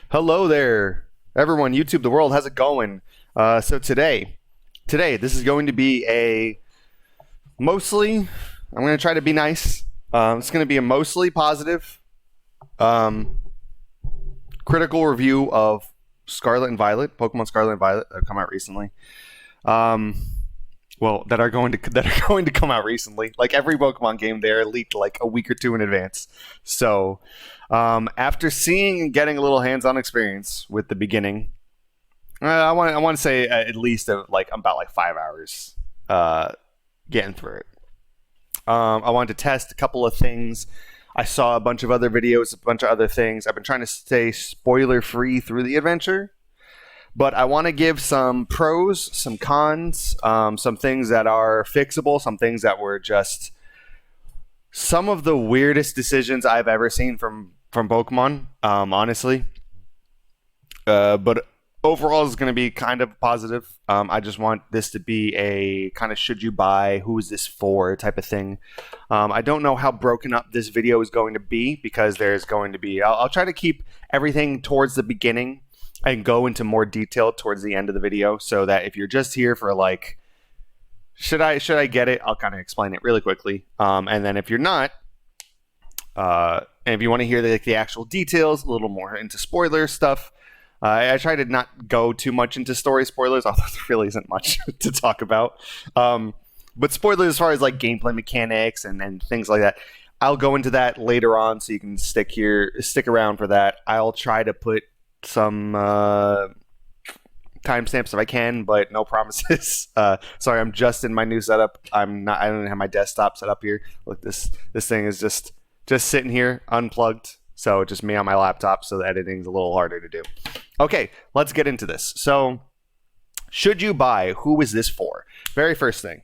Hello there, everyone. YouTube, the world, how's it going? So today, this is going to be a mostly. I'm going to try to be nice. It's going to be a mostly positive, um, critical review of Scarlet and Violet, Pokemon Scarlet and Violet that have come out recently. Um, well, that are going to come out recently. Like every Pokemon game, they're leaked like a week or two in advance. So, after seeing and getting a little hands-on experience with the beginning, I want to say at least like about like 5 hours getting through it. I wanted to test a couple of things. I saw a bunch of other videos, a bunch of other things. I've been trying to stay spoiler-free through the adventure. But I want to give some pros, some cons, some things that are fixable, some things that were just some of the weirdest decisions I've ever seen from Pokemon, honestly. But overall, it's going to be kind of positive. I just want this to be a kind of should you buy, who is this for type of thing. I don't know how broken up this video is going to be because there's going to be. I'll try to keep everything towards the beginning and go into more detail towards the end of the video so that if you're just here for like should I get it, I'll kind of explain it really quickly, and then if you're not and if you want to hear the actual details, a little more into spoiler stuff, I try to not go too much into story spoilers, although there really isn't much to talk about, but spoilers as far as like gameplay mechanics and things like that, I'll go into that later on, so you can stick around for that. I'll try to put some timestamps if I can, but no promises. Sorry, I'm just in my new setup. I don't have my desktop set up here. Look, this thing is just sitting here unplugged, so just me on my laptop, so the editing's a little harder to do. Okay, let's get into this. So, should you buy? Who is this for? Very first thing,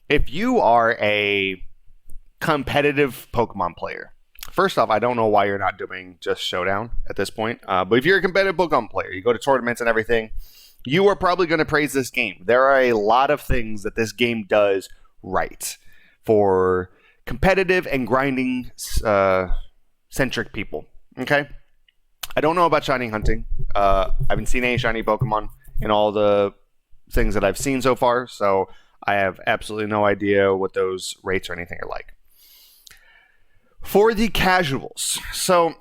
if you are a competitive Pokemon player. First off, I don't know why you're not doing just Showdown at this point. But if you're a competitive Pokemon player, you go to tournaments and everything, you are probably going to praise this game. There are a lot of things that this game does right for competitive and grinding centric people. Okay? I don't know about shiny hunting. I haven't seen any shiny Pokemon in all the things that I've seen so far, so I have absolutely no idea what those rates or anything are like. For the casuals, so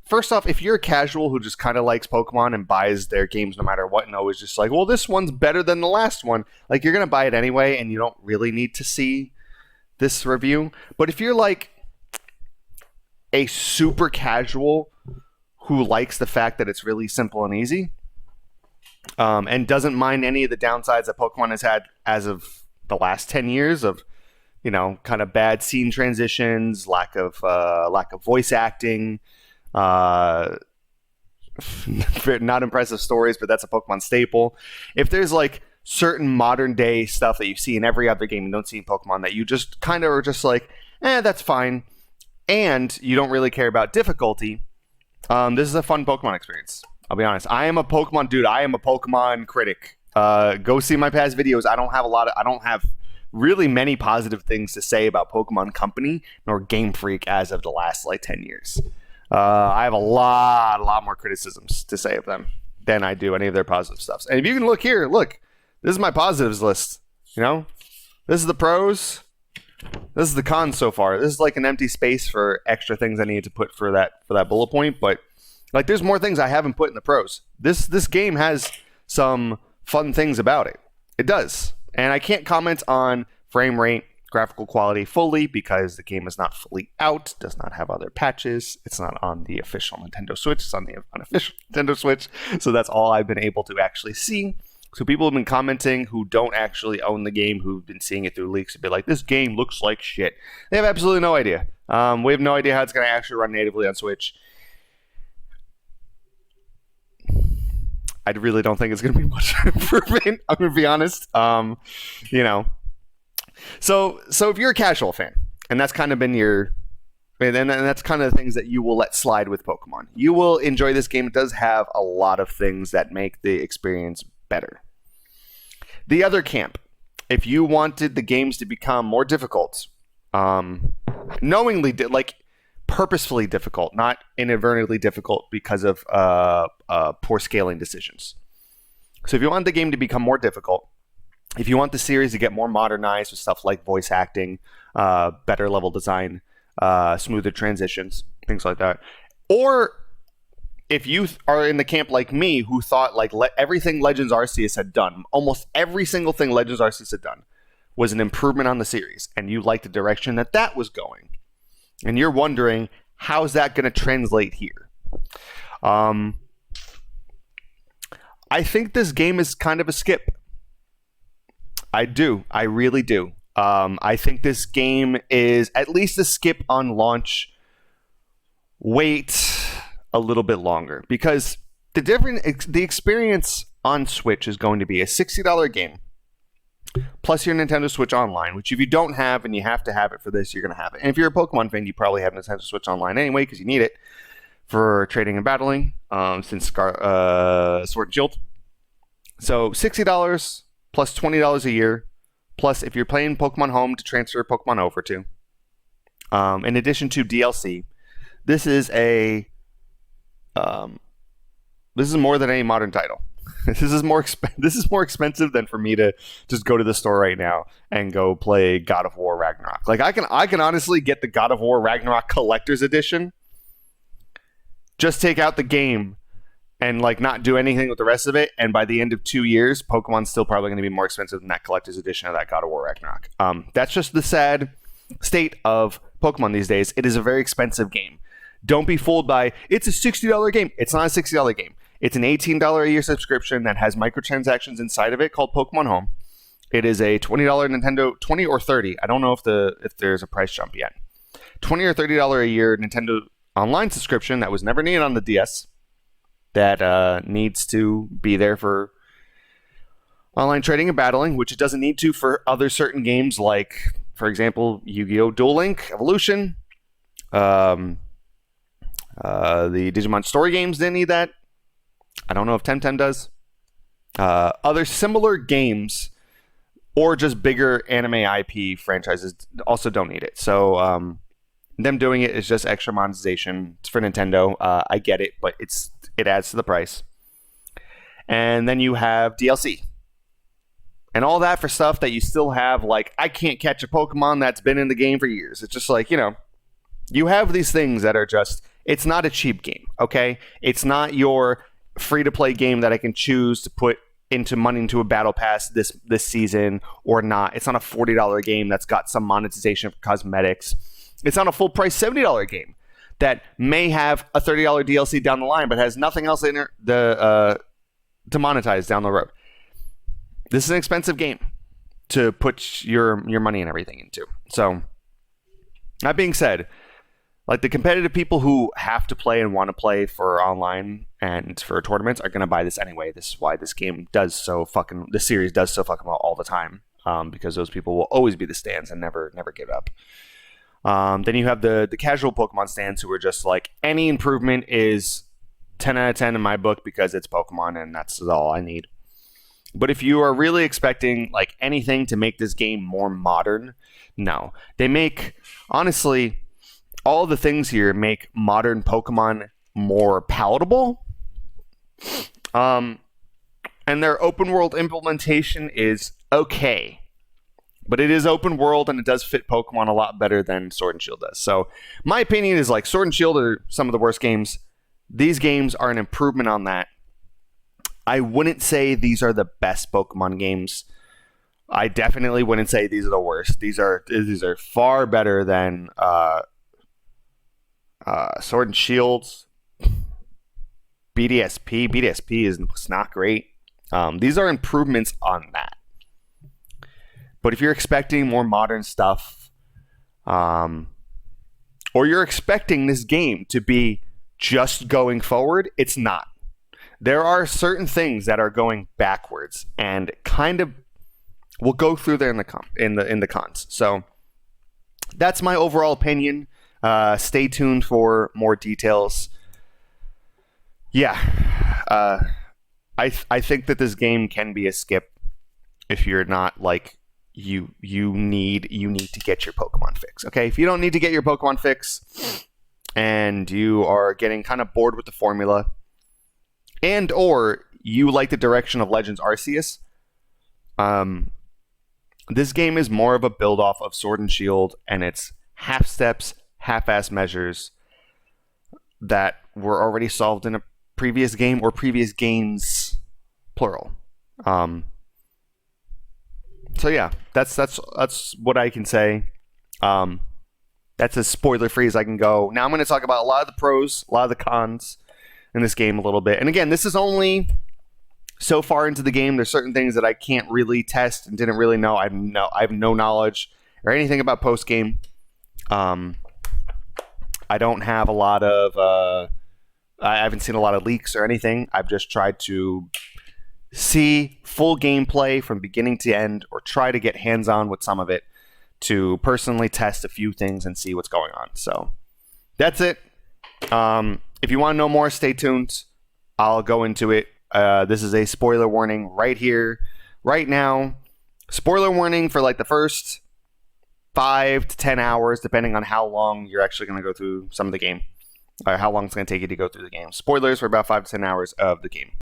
first off, if you're a casual who just kind of likes Pokemon and buys their games no matter what and always just like, well, this one's better than the last one, like you're going to buy it anyway and you don't really need to see this review. But if you're like a super casual who likes the fact that it's really simple and easy, and doesn't mind any of the downsides that Pokemon has had as of the last 10 years of, you know, kind of bad scene transitions, lack of voice acting, not impressive stories, but that's a Pokemon staple. If there's like certain modern day stuff that you see in every other game you don't see in Pokemon that you just kind of are just like, that's fine, and you don't really care about difficulty, this is a fun Pokemon experience. I'll be honest. I am a Pokemon dude. I am a Pokemon critic. Go see my past videos. I don't have really many positive things to say about Pokemon Company nor Game Freak as of the last like 10 years. I have a lot more criticisms to say of them than I do any of their positive stuff. And if you can look here, look, this is my positives list. You know, this is the pros. This is the cons so far. This is like an empty space for extra things I need to put for that bullet point. But like, there's more things I haven't put in the pros. This game has some fun things about it. It does. And I can't comment on frame rate, graphical quality fully because the game is not fully out, does not have other patches. It's not on the official Nintendo Switch. It's on the unofficial Nintendo Switch. So that's all I've been able to actually see. So people have been commenting who don't actually own the game, who've been seeing it through leaks, and be like, this game looks like shit. They have absolutely no idea. We have no idea how it's going to actually run natively on Switch. I really don't think it's going to be much improvement. I'm going to be honest. You know, so if you're a casual fan, and that's kind of been your, and that's kind of the things that you will let slide with Pokemon, you will enjoy this game. It does have a lot of things that make the experience better. The other camp, if you wanted the games to become more difficult, knowingly, like purposefully difficult, not inadvertently difficult because of poor scaling decisions. So if you want the game to become more difficult, if you want the series to get more modernized with stuff like voice acting, better level design, smoother transitions, things like that, or if you are in the camp like me who thought like everything Legends Arceus had done, almost every single thing Legends Arceus had done was an improvement on the series, and you liked the direction that was going, and you're wondering, how's that going to translate here? I think this game is kind of a skip. I do. I really do. I think this game is at least a skip on launch. Wait a little bit longer, because the experience on Switch is going to be a $60 game plus your Nintendo Switch Online, which if you don't have and you have to have it for this, you're going to have it. And if you're a Pokemon fan, you probably have Nintendo Switch Online anyway because you need it for trading and battling since Sword and Shield. So $60 plus $20 a year, plus if you're playing Pokemon Home to transfer Pokemon over to, in addition to DLC, this is more than any modern title. This is more expensive than for me to just go to the store right now and go play God of War Ragnarok. Like I can honestly get the God of War Ragnarok Collector's Edition, just take out the game and like not do anything with the rest of it, and by the end of 2 years, Pokemon's still probably going to be more expensive than that Collector's Edition of that God of War Ragnarok. That's just the sad state of Pokemon these days. It is a very expensive game. Don't be fooled by, it's a $60 game. It's not a $60 game. It's an $18 a year subscription that has microtransactions inside of it called Pokemon Home. It is a $20 Nintendo, 20 or 30. I don't know if there's a price jump yet. $20 or $30 a year Nintendo Online subscription that was never needed on the DS, that needs to be there for online trading and battling, which it doesn't need to for other certain games like, for example, Yu-Gi-Oh! Duel Link Evolution. The Digimon story games didn't need that. I don't know if Temtem does. Other similar games or just bigger anime IP franchises also don't need it. So them doing it is just extra monetization. It's for Nintendo. I get it, but it adds to the price. And then you have DLC. And all that for stuff that you still have, like, I can't catch a Pokemon that's been in the game for years. It's just like, you have these things that are just, it's not a cheap game, okay? It's not your free-to-play game that I can choose to put money into a battle pass this season or not. It's not a $40 game that's got some monetization for cosmetics. It's not a full-price $70 game that may have a $30 DLC down the line but has nothing else in it to monetize down the road. This is an expensive game to put your money and everything into. So, that being said, like the competitive people who have to play and want to play for online and for tournaments are going to buy this anyway. This is why this series does so fucking well all the time, because those people will always be the stands and never give up. Then you have the casual Pokemon stands who are just like, any improvement is 10 out of 10 in my book because it's Pokemon and that's all I need. But if you are really expecting like anything to make this game more modern, no. They make, honestly, all the things here make modern Pokemon more palatable. And their open world implementation is okay. But it is open world and it does fit Pokemon a lot better than Sword and Shield does. So my opinion is like Sword and Shield are some of the worst games. These games are an improvement on that. I wouldn't say these are the best Pokemon games. I definitely wouldn't say these are the worst. These are far better than Sword and Shield, BDSP. BDSP is not great. These are improvements on that. But if you're expecting more modern stuff, or you're expecting this game to be just going forward, it's not. There are certain things that are going backwards, and kind of we'll go through there in the cons. So that's my overall opinion. Stay tuned for more details. Yeah, I think that this game can be a skip if you're not like you need to get your Pokemon fix. Okay, if you don't need to get your Pokemon fix, and you are getting kind of bored with the formula, and or you like the direction of Legends Arceus, this game is more of a build off of Sword and Shield, and it's half steps, half-ass measures that were already solved in a previous game or previous games, plural. So yeah, that's what I can say. That's as spoiler free as I can go. Now I'm going to talk about a lot of the pros, a lot of the cons in this game a little bit. And again, this is only so far into the game. There's certain things that I can't really test and didn't really know. I have no knowledge or anything about post game. I don't have a lot of. I haven't seen a lot of leaks or anything. I've just tried to see full gameplay from beginning to end, or try to get hands on with some of it to personally test a few things and see what's going on. So that's it. If you want to know more, stay tuned. I'll go into it. This is a spoiler warning right here, right now. Spoiler warning for like the first 5 to 10 hours, depending on how long you're actually going to go through some of the game, or how long it's going to take you to go through the game. Spoilers for about 5 to 10 hours of the game.